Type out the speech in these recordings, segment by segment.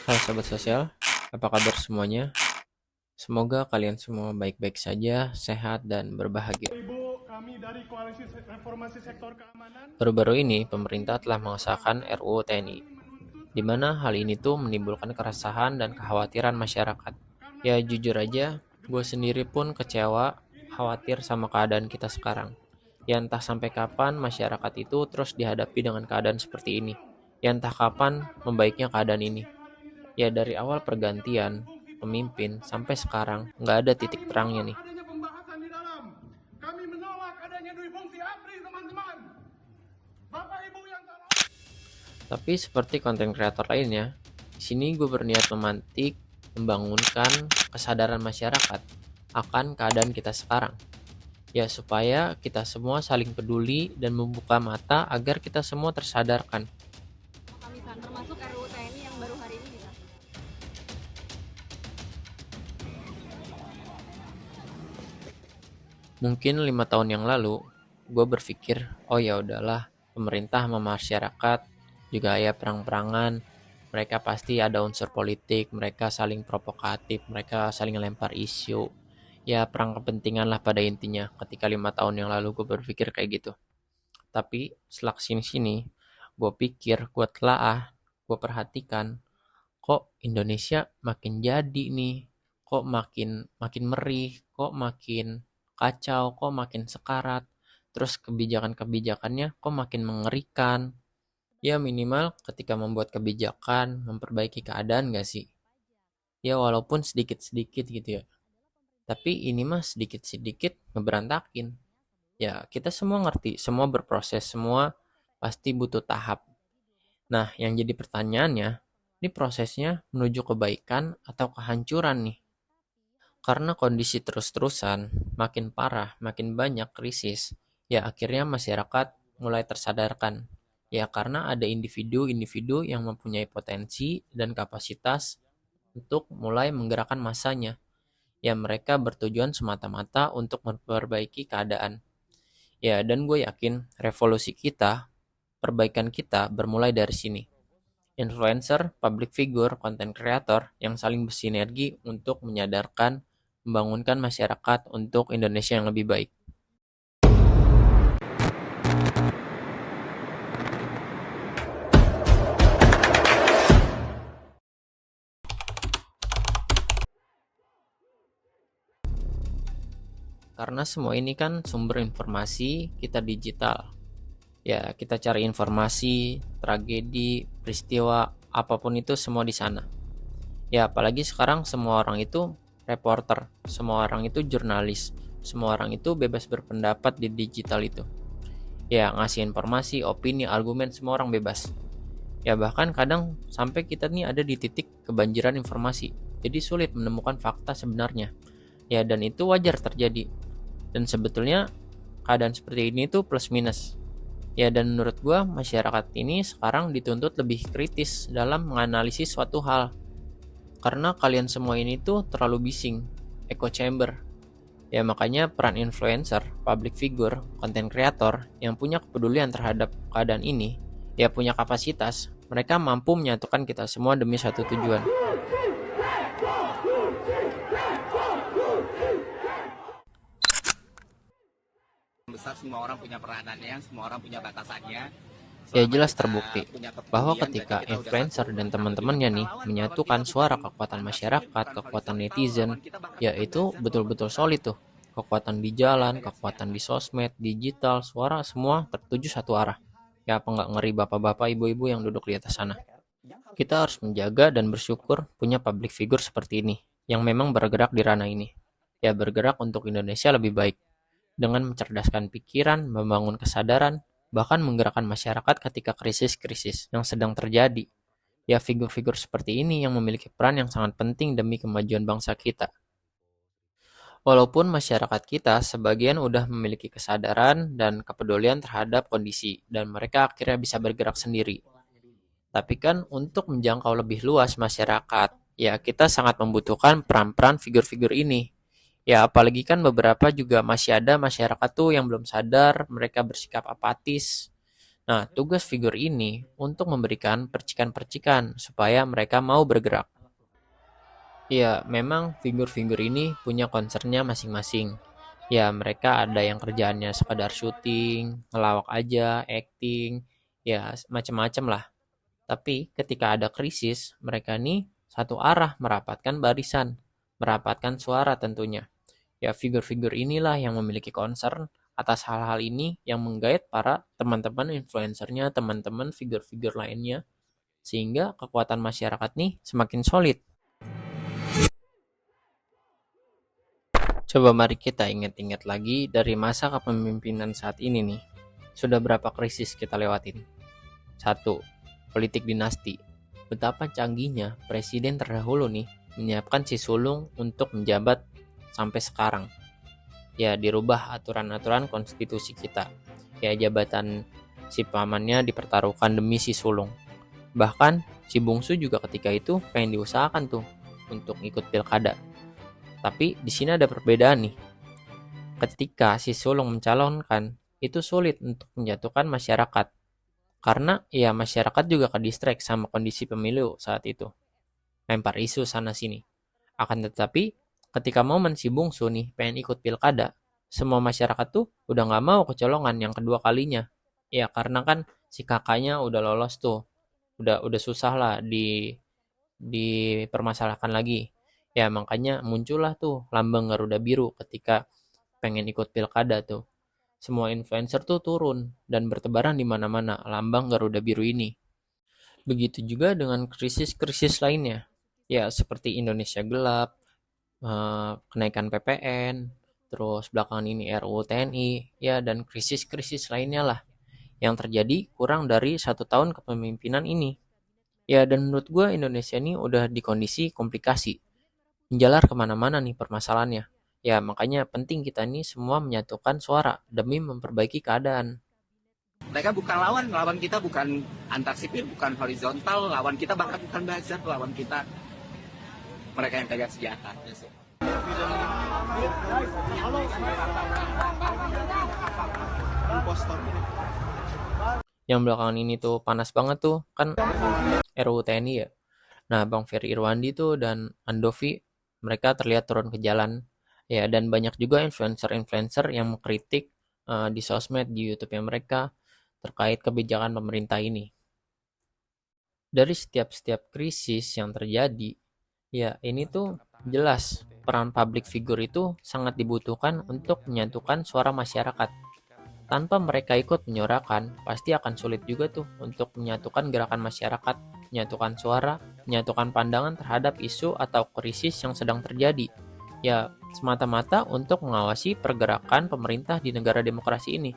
Halo Sobat Sosial, apa kabar semuanya? Semoga kalian semua baik-baik saja, sehat, dan berbahagia. Ibu, kami dari Koalisi Reformasi Sektor Keamanan. Baru-baru ini, pemerintah telah mengesahkan RUU TNI, di mana hal ini tuh menimbulkan keresahan dan kekhawatiran masyarakat. Ya jujur aja, gue sendiri pun kecewa, khawatir sama keadaan kita sekarang. Ya entah sampai kapan masyarakat itu terus dihadapi dengan keadaan seperti ini. Ya entah kapan membaiknya keadaan ini. Ya dari awal pergantian pemimpin sampai sekarang nggak ada titik terangnya nih. Adanya pembahasan di dalam. Kami menolak adanya dui fungsi ABRI, teman-teman. Bapak Ibu yang Tapi seperti konten kreator lainnya, di sini gue berniat memantik, membangunkan kesadaran masyarakat akan keadaan kita sekarang. Ya supaya kita semua saling peduli dan membuka mata agar kita semua tersadarkan. Kamisan termasuk RUU TNI yang baru hari ini bisa. Mungkin 5 tahun yang lalu, gue berpikir, oh ya udahlah, pemerintah sama masyarakat juga ya perang-perangan, mereka pasti ada unsur politik, mereka saling provokatif, mereka saling lempar isu, ya perang kepentingan lah pada intinya. Ketika 5 tahun yang lalu gue berpikir kayak gitu. Tapi setelah sini-sini, gue pikir, gue telaah, gue perhatikan, kok Indonesia makin jadi nih, kok makin makin merih, kok makin kacau, kok makin sekarat, terus kebijakan-kebijakannya kok makin mengerikan. Ya minimal ketika membuat kebijakan, memperbaiki keadaan gak sih? Ya walaupun sedikit-sedikit gitu ya. Tapi ini mah sedikit-sedikit ngeberantakin. Ya kita semua ngerti, semua berproses, semua pasti butuh tahap. Nah yang jadi pertanyaannya, ini prosesnya menuju kebaikan atau kehancuran nih? Karena kondisi terus-terusan, makin parah, makin banyak krisis, ya akhirnya masyarakat mulai tersadarkan. Ya karena ada individu-individu yang mempunyai potensi dan kapasitas untuk mulai menggerakkan masanya. Ya mereka bertujuan semata-mata untuk memperbaiki keadaan. Ya dan gue yakin revolusi kita, perbaikan kita bermulai dari sini. Influencer, public figure, content creator yang saling bersinergi untuk menyadarkan, membangunkan masyarakat untuk Indonesia yang lebih baik. Karena semua ini kan sumber informasi kita digital. Ya, kita cari informasi, tragedi, peristiwa, apapun itu semua di sana. Ya, apalagi sekarang semua orang itu reporter, semua orang itu jurnalis, semua orang itu bebas berpendapat di digital itu. Ya, ngasih informasi, opini, argumen, semua orang bebas. Ya, bahkan kadang sampai kita nih ada di titik kebanjiran informasi. Jadi sulit menemukan fakta sebenarnya. Ya, dan itu wajar terjadi. Dan sebetulnya keadaan seperti ini tuh plus minus. Ya, dan menurut gua masyarakat ini sekarang dituntut lebih kritis dalam menganalisis suatu hal. Karena kalian semua ini tuh terlalu bising, echo chamber. Ya makanya peran influencer, public figure, content creator yang punya kepedulian terhadap keadaan ini, ya punya kapasitas, mereka mampu menyatukan kita semua demi satu tujuan. Besar, semua orang punya peranannya, semua orang punya batasannya. Ya Selama jelas kita terbukti punya bahwa kepedulian, berarti ketika kita udah influencer satu. dan Nah, teman-temannya begitu kita nih lawan, baru menyatukan kita suara pusing. kekuatan Karena ini masyarakat, bukan kekuatan kali tahu netizen, lawan kita bakal yaitu tegas betul-betul berkomentar. solid tuh. Kekuatan di jalan, kekuatan di sosmed, digital, suara semua tertuju satu arah. Ya apa nggak ngeri bapak-bapak, ibu-ibu yang duduk di atas sana. Kita harus menjaga dan bersyukur punya public figure seperti ini, yang memang bergerak di ranah ini. Ya bergerak untuk Indonesia lebih baik, dengan mencerdaskan pikiran, membangun kesadaran, bahkan menggerakkan masyarakat ketika krisis-krisis yang sedang terjadi. Ya figur-figur seperti ini yang memiliki peran yang sangat penting demi kemajuan bangsa kita. Walaupun masyarakat kita sebagian udah memiliki kesadaran dan kepedulian terhadap kondisi, dan mereka akhirnya bisa bergerak sendiri. Tapi kan untuk menjangkau lebih luas masyarakat, ya kita sangat membutuhkan peran-peran figur-figur ini. Ya apalagi kan beberapa juga masih ada masyarakat tuh yang belum sadar, mereka bersikap apatis. Nah, tugas figur ini untuk memberikan percikan-percikan supaya mereka mau bergerak. Ya, memang figur-figur ini punya concernnya masing-masing. Ya, mereka ada yang kerjaannya sekadar syuting, ngelawak aja, acting, ya macam-macam lah. Tapi ketika ada krisis, mereka nih satu arah merapatkan barisan, merapatkan suara tentunya. Ya, figur-figur inilah yang memiliki concern atas hal-hal ini yang menggait para teman-teman influencernya, teman-teman figur-figur lainnya, sehingga kekuatan masyarakat nih semakin solid. Coba mari kita ingat-ingat lagi dari masa kepemimpinan saat ini nih. Sudah berapa krisis kita lewatin? 1. Politik dinasti. Betapa canggihnya presiden terdahulu nih menyiapkan si sulung untuk menjabat sampai sekarang. Ya, dirubah aturan-aturan konstitusi kita. Ya, jabatan si pamannya dipertaruhkan demi si sulung. Bahkan si bungsu juga ketika itu pengen diusahakan tuh untuk ikut pilkada. Tapi di sini ada perbedaan nih. Ketika si sulung mencalonkan, itu sulit untuk menjatuhkan masyarakat. Karena ya masyarakat juga ke-distract sama kondisi pemilu saat itu. Lempar isu sana sini. Akan tetapi, ketika momen si bungsu nih pengen ikut pilkada, semua masyarakat tuh udah gak mau kecolongan yang kedua kalinya. Ya karena kan si kakaknya udah lolos tuh. Udah susah lah dipermasalahkan lagi. Ya makanya muncullah tuh lambang Garuda Biru ketika pengen ikut pilkada tuh. Semua influencer tuh turun dan bertebaran di mana-mana lambang Garuda Biru ini. Begitu juga dengan krisis-krisis lainnya. Ya seperti Indonesia Gelap, kenaikan PPN, terus belakangan ini RUU TNI, ya dan krisis-krisis lainnya lah yang terjadi kurang dari 1 tahun kepemimpinan ini. Ya dan menurut gue Indonesia ini udah di kondisi komplikasi. Menjalar kemana-mana nih permasalahannya. Ya makanya penting kita ini semua menyatukan suara demi memperbaiki keadaan. Mereka bukan lawan kita bukan antar sipil, bukan horizontal, lawan kita bahkan bukan buzzer, lawan kita mereka yang pegang senjata. Yang belakangan ini tuh panas banget tuh kan RUU TNI ya. Nah Bang Ferry Irwandi tuh dan Andovi mereka terlihat turun ke jalan. Ya dan banyak juga influencer-influencer yang mengkritik di sosmed, di YouTube-nya mereka terkait kebijakan pemerintah ini. Dari setiap krisis yang terjadi, ya ini tuh jelas peran public figure itu sangat dibutuhkan untuk menyatukan suara masyarakat. Tanpa mereka ikut menyuarakan, pasti akan sulit juga tuh untuk menyatukan gerakan masyarakat, menyatukan suara, menyatukan pandangan terhadap isu atau krisis yang sedang terjadi. Ya, semata-mata untuk mengawasi pergerakan pemerintah di negara demokrasi ini.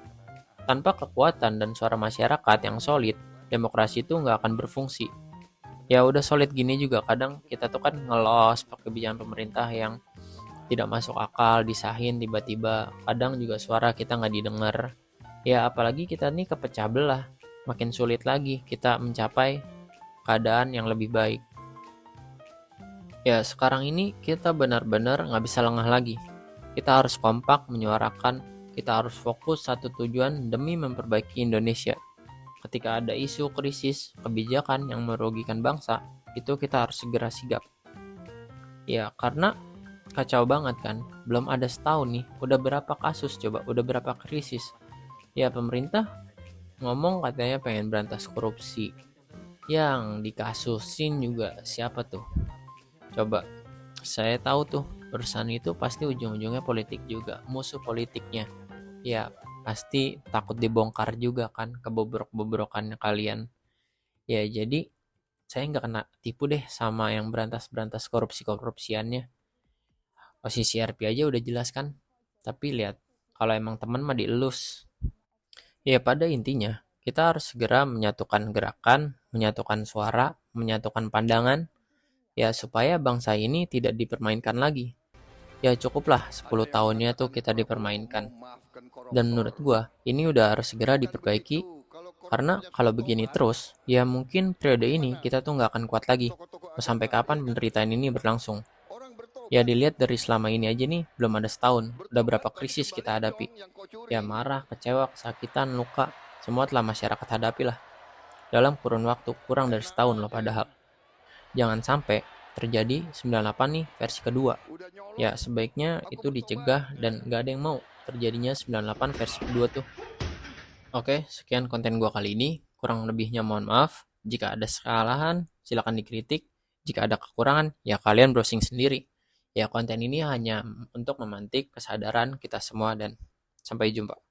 Tanpa kekuatan dan suara masyarakat yang solid, demokrasi itu nggak akan berfungsi. Ya udah solid gini juga kadang kita tuh kan ngelos pakai kebijakan pemerintah yang tidak masuk akal, disahin tiba-tiba. Kadang juga suara kita nggak didengar. Ya apalagi kita nih kepecah belah, makin sulit lagi kita mencapai keadaan yang lebih baik. Ya sekarang ini kita benar-benar nggak bisa lengah lagi. Kita harus kompak menyuarakan, kita harus fokus satu tujuan demi memperbaiki Indonesia. Ketika ada isu krisis, kebijakan yang merugikan bangsa, itu kita harus segera sigap. Ya karena kacau banget kan, belum ada setahun nih, udah berapa kasus coba, udah berapa krisis. Ya pemerintah ngomong katanya pengen berantas korupsi. Yang dikasusin juga siapa tuh? Coba, saya tahu tuh urusan itu pasti ujung-ujungnya politik juga, musuh politiknya. Ya pasti takut dibongkar juga kan kebobrok-bobrokannya kalian. Ya jadi saya nggak kena tipu deh sama yang berantas-berantas korupsi-korupsiannya. Posisi RP aja udah jelas kan. Tapi lihat, kalau emang temen mah dielus. Ya pada intinya, kita harus segera menyatukan gerakan, menyatukan suara, menyatukan pandangan, ya supaya bangsa ini tidak dipermainkan lagi. Ya cukuplah 10 tahunnya tuh kita dipermainkan. Dan menurut gua, ini udah harus segera diperbaiki, karena kalau begini terus, ya mungkin periode ini kita tuh nggak akan kuat lagi. Sampai kapan penderitaan ini berlangsung? Ya dilihat dari selama ini aja nih, belum ada setahun. Udah berapa krisis kita hadapi. Ya marah, kecewa, kesakitan, luka. Semua telah masyarakat hadapi lah. Dalam kurun waktu kurang dari setahun loh padahal. Jangan sampai terjadi 98 nih versi kedua. Ya sebaiknya itu dicegah dan gak ada yang mau terjadinya 98 versi kedua tuh. Oke, sekian konten gua kali ini. Kurang lebihnya mohon maaf. Jika ada kesalahan, silakan dikritik. Jika ada kekurangan, ya kalian browsing sendiri. Ya konten ini hanya untuk memantik kesadaran kita semua dan sampai jumpa.